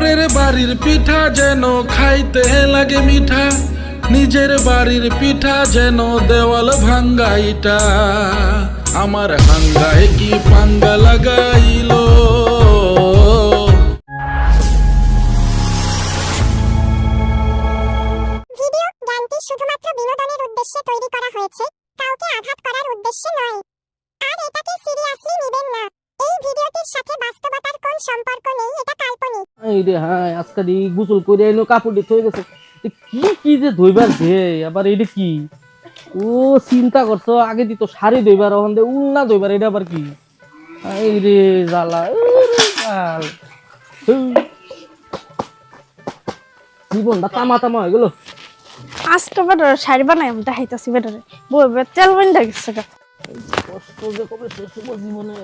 পরের বাড়ির পিঠা যেন খাইতে লাগে মিঠা, নিজের বাড়ির পিঠা যেন দেওয়াল ভাঙ্গা ইটা। আমার হাঙ্গায় কি পাঙ্গা লাগাইলো। ভিডিও গানটি শুধুমাত্র বিনোদনের উদ্দেশ্যে তৈরি করা হয়েছে, কাউকে আঘাত করার উদ্দেশ্যে নয়। আর এটাকে সিরিয়াসলি নেবেন না। এই ভিডিওটির সাথে বাস্তবতার কোন সম্পর্ক নেই, এটা কাল্পনিক। এই রে হ্যাঁ আজকে দি গোসল করে এলো, কাপড় দিতে হয়ে গেছে। কি কি যে ধুইবার দে আবার এটা কি? ও চিন্তা করছো আগে দিত শাড়ি ধুইবার, ওখান দিয়ে উন্না ধুইবার, এটা আবার কি? এই রে জ্বালা জীবনটা তামা তামা হয়ে গেল। আজকে বেটারে শাড়ি বানাই আমি দেখাইতেছি বেটারে বইবে তেল বন্ধ গেছে গা। কষ্ট যে কবে শেষ হবো জীবনে।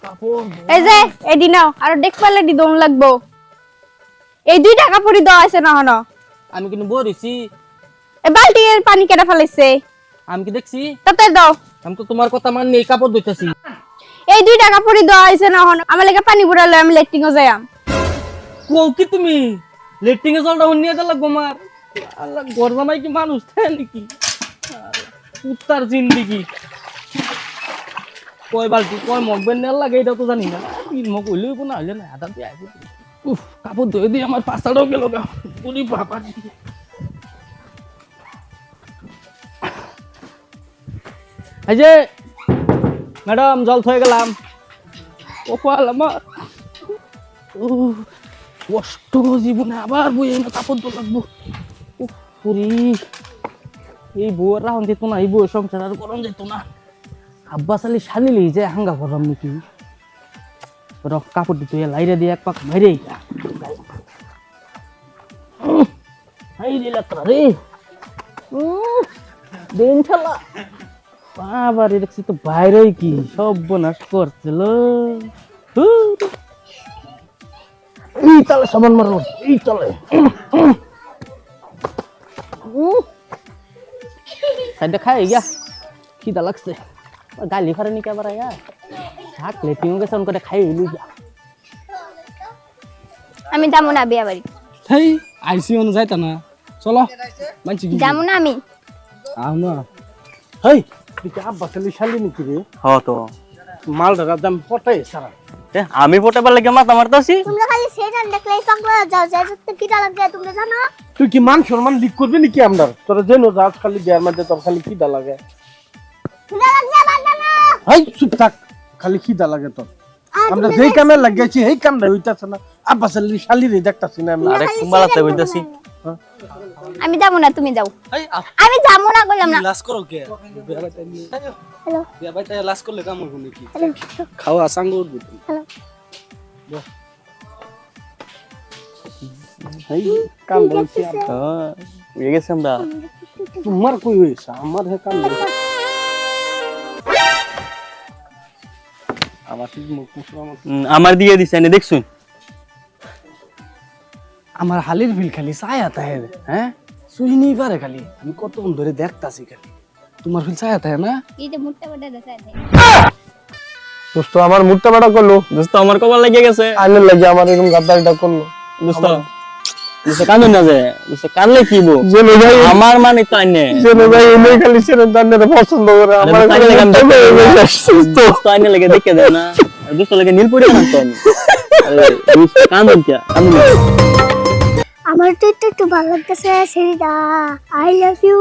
কাপড় এই যে এডি নাও আর দেখ পারলে দি দম লাগবো। এই 2 টাকা পড়ি দেওয়া আছে না হনো। আমি কিন্তু বরিছি, এই বালতির পানি কেটে ফেলাইছে। আমি কি দেখছি? তাতে দাও। আমি তো তোমার কথা মানি, এই কাপড় ধুইতেছি। এই 2 টাকা পড়ি দেওয়া আছে না হনো, আমার লাগা পানি বুড়ালে আমি লেট্রিংও যাইম। কও কি তুমি লেট্রিং এ জলটা নিয়ে গেল গোমার? আল্লাহ ঘর জামাই কি মানুষ তাই নাকি? উত্তার জিন্দিগি কয় বালতি কয় মগ বেন্নাল লাগে এটা তো জানি না। তিন মগ হইলেও কোনো হইলে না, আদা দিয়ে আইব। উফ কাপড় ধুয়ে দিয়ে আমার পাঁচটাও গেল গা। পুরি বাবা এই যে ম্যাডাম জল থয়ে গেলাম। কপাল আমার কষ্ট জীবনে আবার বই না, কাপড় তো লাগবো। পুরি এই বউয়ের রাহন যেত না, এই বউয়ের সংসার আর গরম যেত না। আব্বাস আলী শালিলি যে হাঙ্গা গরম নাকি রক কাপড় দিত লাইরে দিয়ে এক পাক বাইরে রে দিন ঠেলা বাবারে দেখছি তো বাইরে কি সব বনাশ করছিল। এই চলে সাবান মারো, এই চলে সাইডে খাই গিয়া খিদা লাগছে। গালি ফারে নি কেবার আয়া থাকলে তিন গেছে অন করে খাই হইলি যা। আমি যাবো না বিয়া বাড়ি। হেই আইসি অনু যাইতা না, চলো মানছি কি যাবো না আমি। আও না। হেই তুই কি আব্বাস আলী শালি নাকি রে? হ তো মালটার দাম পটাই সারা। আমি ফোটাবার লাগে মাথা মারতাছি। তোমরা খালি সেটা দেখলে পাগলা যাও, যাইতে কিটা লাগে তোমরা জানো? তুই কি মান সম্মান লিক করবি নাকি আমরা? তোরা যেন রাত খালি বিয়ার মধ্যে তোর খালি খিদা লাগে। কিটা লাগছে বাজানো? হেই চুপ থাক, খালি খিদা লাগে তোর। আমরা যেই কামে লাগাইছি এই কামটা হইতাছে না। আব্বাস আলী শালি রে দেখতাছি না আমরা। আরে কুম্বালাতে কইতাছি। আমি যাবো না, তুমি যাও। এই আমি যাবো না কইলাম না। লাস করো কে? বিয়া বাইতে নিয়ে হ্যালো বিয়া বাইতে লাস করলে কাম হইব নাকি? হ্যালো খাওয়া সাঙ্গ উঠবে। হ্যালো এই কাম বলছি আমরা। হ্যাঁ হয়ে গেছে আমরা। তোমার কই হইছে? আমার হে কাম হইছে। আমার ঠিক মুখ মুসলাম। আমার দিয়ে দিছে এনে দেখছুন। আমার হালির বিল খালি ছায়া তাহে, হ্যাঁ সুইনি পারে খালি। আমি কতক্ষণ ধরে দেখতাছি খালি তোমার ফিল ছায়া তাহে না। এই যে মুটটা বড় দেখায় দেয়। দোস্ত আমার মুডটা বাড়া করলো, দোস্ত আমার কপাল লাগিয়ে গেছে। আইনের লাগে আমার এরকম গাদ্দারিটা করলো। দোস্ত দোস্ত কান্দো না যে, দোস্ত কানলে কি বো? জেনে ভাই আমার মানে তো আইনে। জেনে ভাই এমনি খালি ছেড়ে দান্নের পছন্দ করে আমার দোস্ত আইনে কান্দে। সুস্থ দোস্ত আইনে লাগে দেখে দেয় না। আর দোস্ত লাগে নীল পড়ে না তো আমি। আরে দোস্ত কান্দো কি? কান্দো না। আমার তো একটু ভালো লাগতেছে সেটা। I love you.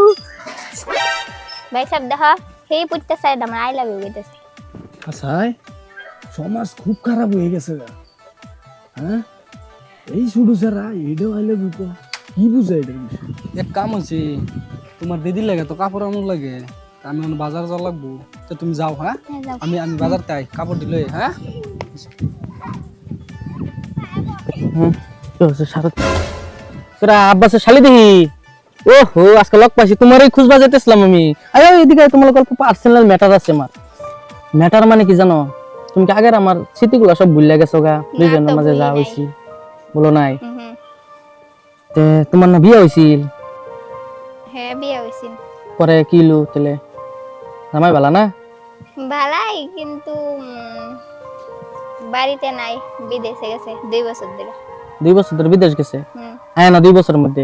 ভাই সব দেখা হেই পুত্তা সাইড আমার আই লাভ ইউ কইতেছে। আসাই সমাজ খুব খারাপ হয়ে গেছে গা। হ্যাঁ এই শুধু সারা এটাও আইলে বুঝো কি বুঝে এটা বিষয়। এক কাম আছে, তোমার দিদির লাগে তো কাপড় আনুর লাগে, আমি বাজার যাওয়া লাগবো। তো তুমি যাও, হ্যাঁ আমি আমি বাজার তাই কাপড় দিলে। হ্যাঁ তোরা আব্বাসের শালি দেখি। ওহো আজকে লক পাইছি, তোমারই খুঁজবা যেতেছিলাম আমি। আরে এদিকে তোমার গল্প পার্সোনাল ম্যাটার আছে আমার। ম্যাটার মানে কি জানো? তুমি কি আগের আমার স্মৃতিগুলো সব ভুলে গেছো গা? দুইজনের মাঝে যা হইছি বলো নাই? তে তোমার না বিয়ে হইছিল? হ্যাঁ বিয়ে হইছিল। পরে কিলো তেলে জামাই ভালা না? ভালাই কিন্তু বাড়িতে নাই, বিদেশে গেছে 2 বছর ধরে। 2 বছর ধরে বিদেশ গেছে হ্যাঁ না 2 বছরের মধ্যে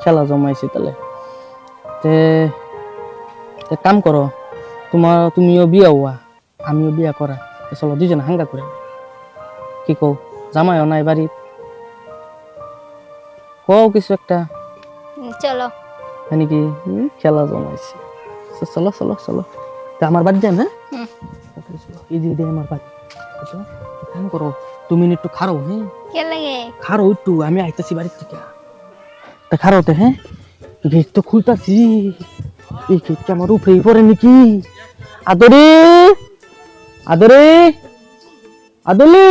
খেলা জমাইছি তাহলে তে তে কাম করো তুমিও বিয়া হওয়া আমিও বিয়া করা চলো দুজনে হাঙ্গা করে কি কও জামাইও নাই বাড়ি কও কিছু একটা চলো মানে কি খেলা জমাইছি চলো চলো চলো তা আমার বাড়ি যান হ্যাঁ এই যে আমার বাড়ি বুঝছো কাম করো 2 মিনিট একটু খারো হ্যাঁ কে লাগে খারো একটু আমি আইতাছি বাড়ি থেকে তা খারোতে হ্যাঁ গেট তো খুলতাছি এই গেটটা আমার উপরেই পড়ে নাকি আদরে আদরে আদলে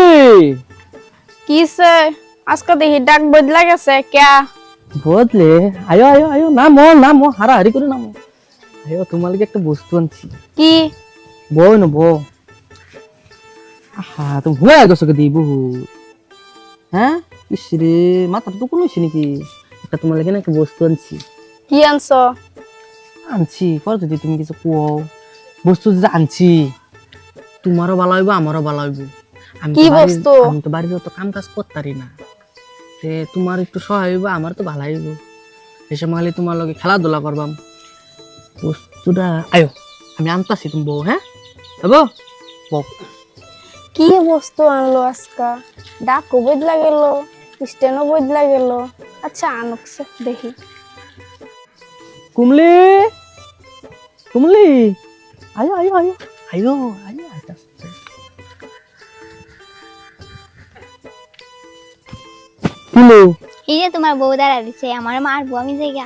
কিসে আজকে দেখি ডাক বদলা গেছে ক্যা বদলে আয়ো আয়ো আয়ো নামো হারাহারি করে নামো আয়ো তোমার লাগে একটা বস্তু আনছি কি বউ না বউ আহা তুমি ভুলে গেছো কে দিব হ্যাঁ ইসরে মাথার তো কোনো নাকি একটা তোমার লাগে না একটা বস্তু আনছি কি আনছো আনছি পরে যদি তুমি কিছু কুও বস্তু যে আনছি তোমারও ভালো হইব আমারও ভালো হইব কি বস্তু? আমি তো বাড়িতে তো কাম কাজ করতারি না তে তোমার একটু সহায় হইব আমার তো ভালো হইব এসে মালি তোমার লগে খেলাধুলা করবাম বস্তুটা আয়ো আমি আনতাছি তুমি বউ হ্যাঁ হবো বউ কি বস্তু আনলো আজকা ডাকও বদলা গেল স্টেনও বদলা গেল আচ্ছা আনুকছে দেখি কুমলি কুমলি আয়ো আয়ো আয়ো আয়ো আয়ো আইতাছে কিলো এই যে তোমার বউ দাঁড়া দিছে আমার মারবো আমি জায়গা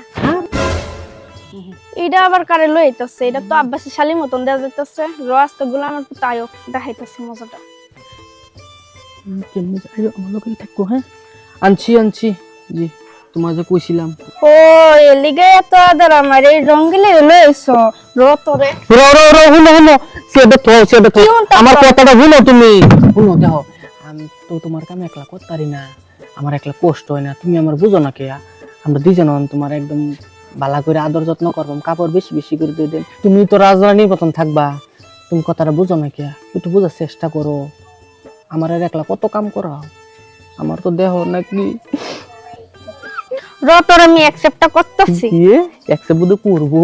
এটা আবার কারে লইতাছে এটা তো আব্বাসের শালির মতন দেয়া যাইতাছে রাস্তা গুলামের পুতা আয়ো দেখাইতাছে মজাটা কেমনে আয়ো আমার লগে থাকো হ্যাঁ আনছি আনছি জি তোমার যে কইছিলাম ও এলিগে এত আদর আমার এই রঙ্গিলে লইছো রতরে রো রো রো হুনো সেটা তো কি হন্তা আমার তো? কথাটা শুনো তুমি শুনো দেখো আমি তো তোমার কাম একলা করতারি না আমার একলা কষ্ট হয় না তুমি আমার বুঝো না কে আমরা দুইজন তোমার একদম বালা করে আদর যত্ন করবাম কাপড় বেশি বেশি করে দিয়ে দেন তুমি তো রাজরানীর মতন থাকবা তুমি কথাটা বুঝো না কে একটু বোঝার চেষ্টা করো আমার আর একলা কত কাম করা আমার তো দেহ নাকি রতরে আমি অ্যাকসেপ্টটা করতেছি কি একসে বুধ করবো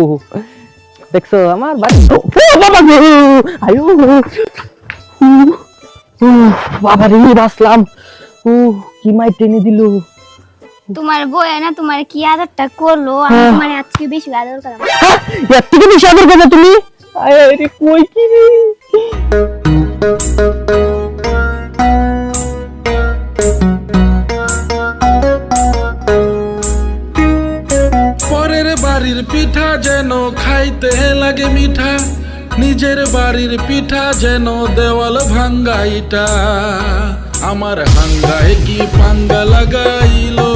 দেখছো আমার বাড়ি ও বাবা গো আয়ো বাবা রে বাসলাম ও কি মাই টেনে দিল তোমার বউ না তোমার কি আদরটা করলো আমি তোমার আজকে বেশি আদর করলাম এর থেকে বেশি আদর করবে তুমি আরে রে কই কি রে পরের বাড়ির পিঠা যেন খাইতে লাগে মিঠা নিজের বাড়ির পিঠা যেন দেওয়াল ভাঙ্গা ইটা আমার হাঙ্গায় কি পাঙ্গা লাগাইলো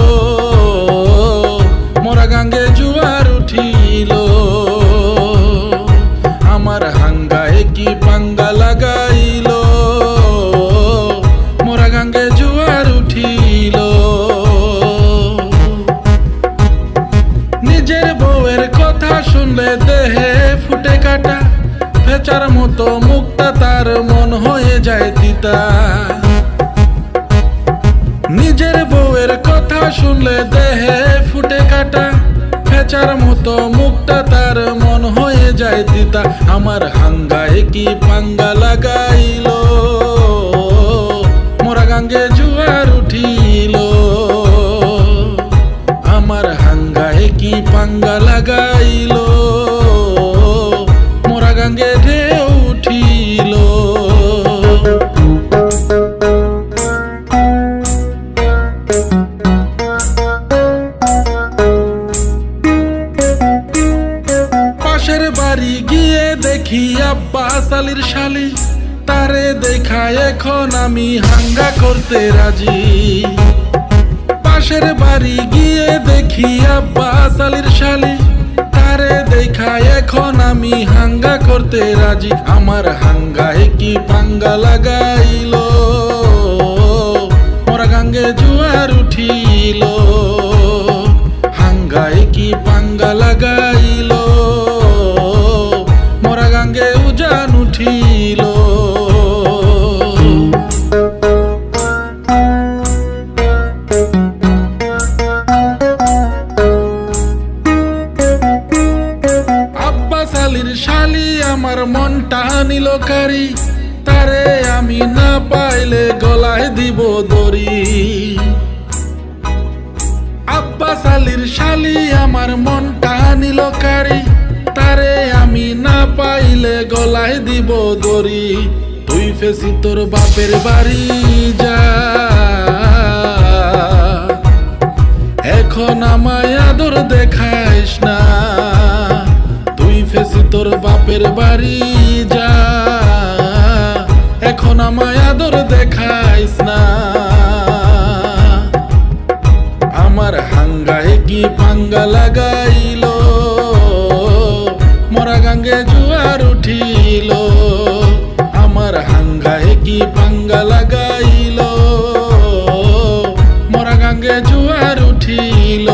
মোরা গাঙ্গে জুয়ার উঠিল আমার হাঙ্গায় কি পাঙ্গা লাগাইলো মোরা গাঙ্গে জুয়ার উঠিল নিজের বউয়ের কথা শুনলে দেহে ফুটে কাটা ফেচার মতো মুখটা তার মন হয়ে যায় তিতা নিজের বউয়ের কথা শুনলে দেহে ফুটে কাটা ফেচার মতো মুখটা তার মন হয়ে যায় তিতা আমার হাঙ্গায় কি পাঙ্গা লাগাইলো মোরা গাঙ্গে জুয়ার উঠিল আমার হাঙ্গায় কি পাঙ্গা লাগাইলো মোরা গাঙ্গে ঢেউ উঠিল পাশের বাড়ি গিয়ে দেখি আব্বাস আলীর শালি তারে দেখা এখন আমি হাঙ্গা করতে রাজি পাশের বাড়ি গিয়ে দেখি আব্বাস আলীর শালি তারে দেখা এখন আমি হাঙ্গা করতে রাজি আমার হাঙ্গায় কি পাঙ্গা লাগাইলো মোরা গাঙ্গে জুয়ার উঠিল হাঙ্গায় কি পাঙ্গা লাগাইলো মোরা গাঙ্গে উজান উঠিল দড়ি। আব্বাস আলীর শালি আমার মনটা নিল কারি, তারে আমি না পাইলে গলায় দিব দড়ি। তুই ফেসি তোর বাপের বাড়ি যা, এখন আমায় আদর দেখাইস না। তুই ফেসি তোর বাপের বাড়ি যা, এখন আমায় আদর দেখাইস না। আমার হাঙ্গায় কি পাঙ্গা লাগাইলো, মরা গাঙ্গে জুয়ার উঠিল। আমার হাঙ্গায় কি পাঙ্গা লাগাইলো, মরা গাঙ্গে জুয়ার উঠিল।